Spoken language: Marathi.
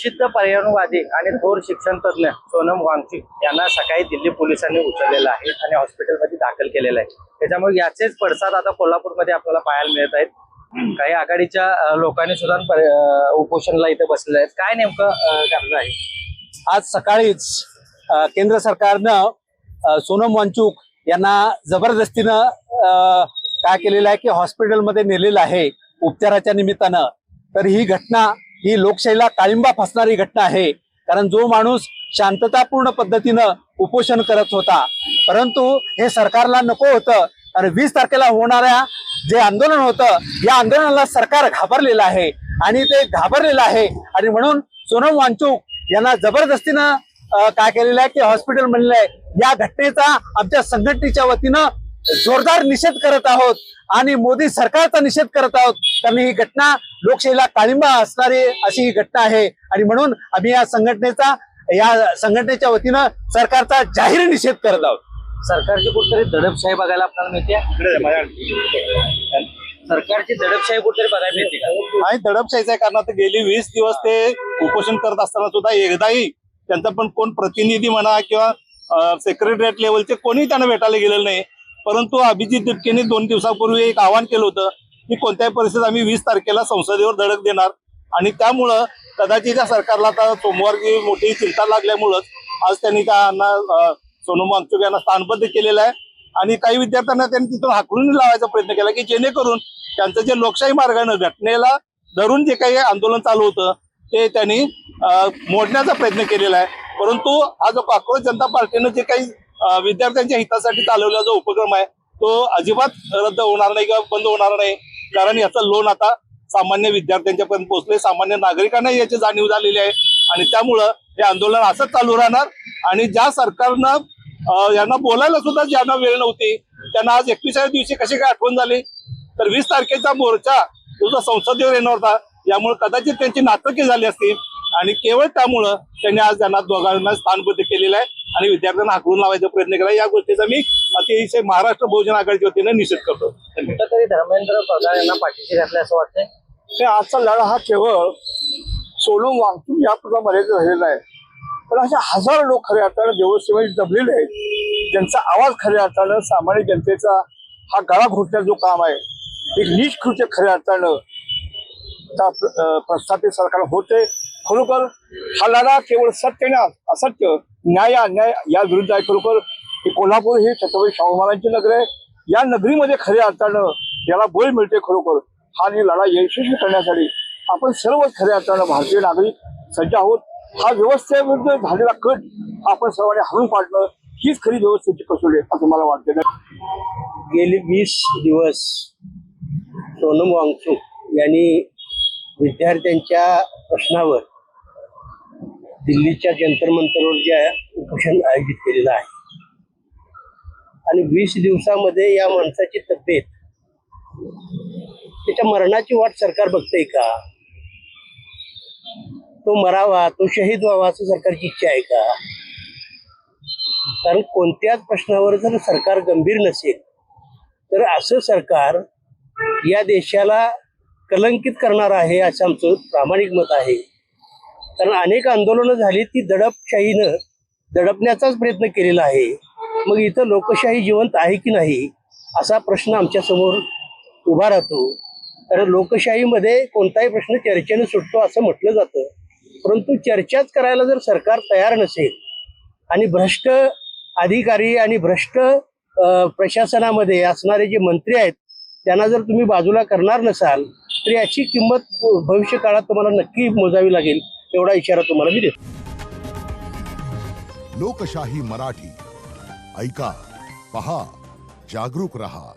प्रसिद्ध पर्यावरणवादी आणि थोर शिक्षण तज्ञ सोनम वांगचुक यांना सकाळी दिल्ली पोलिसांनी उचललेलं आहे आणि हॉस्पिटलमध्ये दाखल केलेलं आहे। त्याच्यामुळे याचेच पडसाद आता कोल्हापूरमध्ये आपल्याला पाहायला मिळत आहेत। काही आघाडीच्या लोकांनी सुद्धा उपोषणला इथे बसलेले आहेत। काय नेमकं कारण आहे? आज सकाळीच केंद्र सरकारनं सोनम वांगचुक यांना जबरदस्तीनं काय केलेलं आहे की हॉस्पिटलमध्ये नेलेलं आहे उपचाराच्या निमित्तानं। तर ही घटना ही लोकशाहीला काळिंबा फासणारी घटना आहे, कारण जो माणूस शांततापूर्ण पद्धतीनं उपोषण करत होता, परंतु हे सरकारला नको होतं आणि 20 तारखेला होणाऱ्या जे आंदोलन होतं या आंदोलनाला सरकार घाबरलेलं आहे आणि ते घाबरलेलं आहे आणि म्हणून सोनम वांगचुक यांना जबरदस्तीनं काय केलेलं आहे की हॉस्पिटल म्हणलेलं आहे। या घटनेचा आमच्या संघटनेच्या वतीनं जोरदार निषेध करत आहोत आणि मोदी सरकारचा निषेध करत आहोत, कारण ही घटना लोकशाहीला काळिंबा असणारी अशी ही घटना आहे आणि म्हणून आम्ही या संघटनेच्या वतीनं सरकारचा जाहीर निषेध करत आहोत। सरकारची कुठेतरी दडपशाही बघायला आपल्याला मिळते। सरकारची दडपशाही कुठेतरी बघायला मिळते का? आणि दडपशाहीचं आहे, कारण आता गेली 20 दिवस ते उपोषण करत असताना सुद्धा एकदाही त्यांचा पण कोण प्रतिनिधी म्हणा किंवा सेक्रेटरीएट लेवलचे कोणी त्यांना भेटायला गेलेलं नाही। परंतु अभिजित दिपकेने 2 दिवसापूर्वी एक आवाहन केलं होतं की कोणत्याही परिस्थितीत आम्ही 20 तारखेला संसदेवर धडक देणार आणि त्यामुळं कदाचित त्या सरकारला आता सोमवारची मोठी चिंता लागल्यामुळंच आज त्यांनी त्यांना सोनम वांगचुक यांना स्थानबद्ध केलेलं आहे आणि काही विद्यार्थ्यांना त्यांनी तिथून हाकलून लावायचा प्रयत्न केला की जेणेकरून त्यांचं जे लोकशाही मार्गाने घटनेला धरून जे काही आंदोलन चालू होतं ते त्यांनी मोडण्याचा प्रयत्न केलेला आहे। परंतु हा जो काँग्रेस जनता पार्टीनं जे काही विद्यार्थ्यांच्या हितासाठी चालवलेला जो उपक्रम आहे तो अजिबात रद्द होणार नाही किंवा बंद होणार नाही, कारण याचा लोन आता सामान्य विद्यार्थ्यांच्या पर्यंत पोहोचले, सामान्य नागरिकांना याची जाणीव झालेली आहे आणि त्यामुळं हे आंदोलन असंच चालू राहणार। आणि ज्या सरकारनं यांना बोलायला सुद्धा ज्यांना वेळ नव्हती त्यांना आज 31व्या दिवशी कशी काय आठवण झाली, तर 20 तारखेचा मोर्चा जो संसदेवर येणार होता यामुळे कदाचित त्यांची नाटके झाली असती आणि केवळ त्यामुळं त्यांनी आज त्यांना दोघांना स्थानबद्ध केलेलं आहे आणि विद्यार्थ्यांना हाकलून लावायचा प्रयत्न केला। या गोष्टीचा मी अतिशय महाराष्ट्र बहुजन आघाडीच्या वतीनं निषेध करतो। कुठेतरी धर्मेंद्र प्रधान यांना पाठीशी घातलं असं वाटतंय। आजचा लढा हा केवळ सोनम वांगचुक यापुढे मर्यादित राहिलेला आहे, पण अशा हजारो लोक खऱ्या अर्थानं देवसेवेत दबलेले आहेत, ज्यांचा आवाज खऱ्या अर्थानं सामान्य जनतेचा हा गळा घोटण्याचं जो काम आहे, एक नीच कृत्य खऱ्या अर्थानं प्रस्थापित सरकार होते। खरोखर हा लढा केवळ सत्य आणि असत्य, न्याय अन्याय या विरुद्ध आहे। खरोखर हे कोल्हापूर ही छत्रपती शाहू महाराजांची नगर आहे, या नगरीमध्ये खऱ्या अर्थानं याला बळ मिळते। खरोखर हा लढा यशस्वी करण्यासाठी आपण सर्वच खऱ्या अर्थानं भारतीय नागरिक सज्ज आहोत। हा व्यवस्थेविरुद्ध झालेला कट आपण सर्वांनी हाणून पाडणं हीच खरी व्यवस्थेची कसोटी असं मला वाटतं। गेली 20 दिवस सोनम वांगचुक यांनी विद्यार्थ्यांच्या प्रश्नावर दिल्लीच्या जंतर मंतरवर जे उपोषण आयोजित केलेलं आहे आणि 20 दिवसामध्ये या माणसाची तब्येत, त्याच्या मरणाची वाट सरकार बघतंय का? तो मरावा, तो शहीद व्हावा असं सरकारची इच्छा आहे का? कारण कोणत्याच प्रश्नावर जर सरकार गंभीर नसेल तर असं सरकार या देशाला कलंकित करणार आहे असं आमचं प्रामाणिक मत आहे। कारण अनेक आंदोलनं झाली ती दडपशाहीनं दडपण्याचाच प्रयत्न केलेला आहे। मग इथं लोकशाही जिवंत आहे की नाही असा प्रश्न आमच्या समोर उभा राहतो। कारण लोकशाहीमध्ये कोणताही प्रश्न चर्चेने सुटतो असं म्हटलं जातं, परंतु चर्चाच करायला जर सरकार तयार नसेल आणि भ्रष्ट अधिकारी आणि भ्रष्ट प्रशासनामध्ये असणारे जे मंत्री आहेत त्यांना जर तुम्ही बाजूला करणार नसाल तर याची किंमत भविष्य काळात तुम्हाला नक्की मोजावी लागेल, एवढा इशारा तुम्हाला मी देतो। लोकशाही मराठी ऐका, पहा, जागरूक रहा।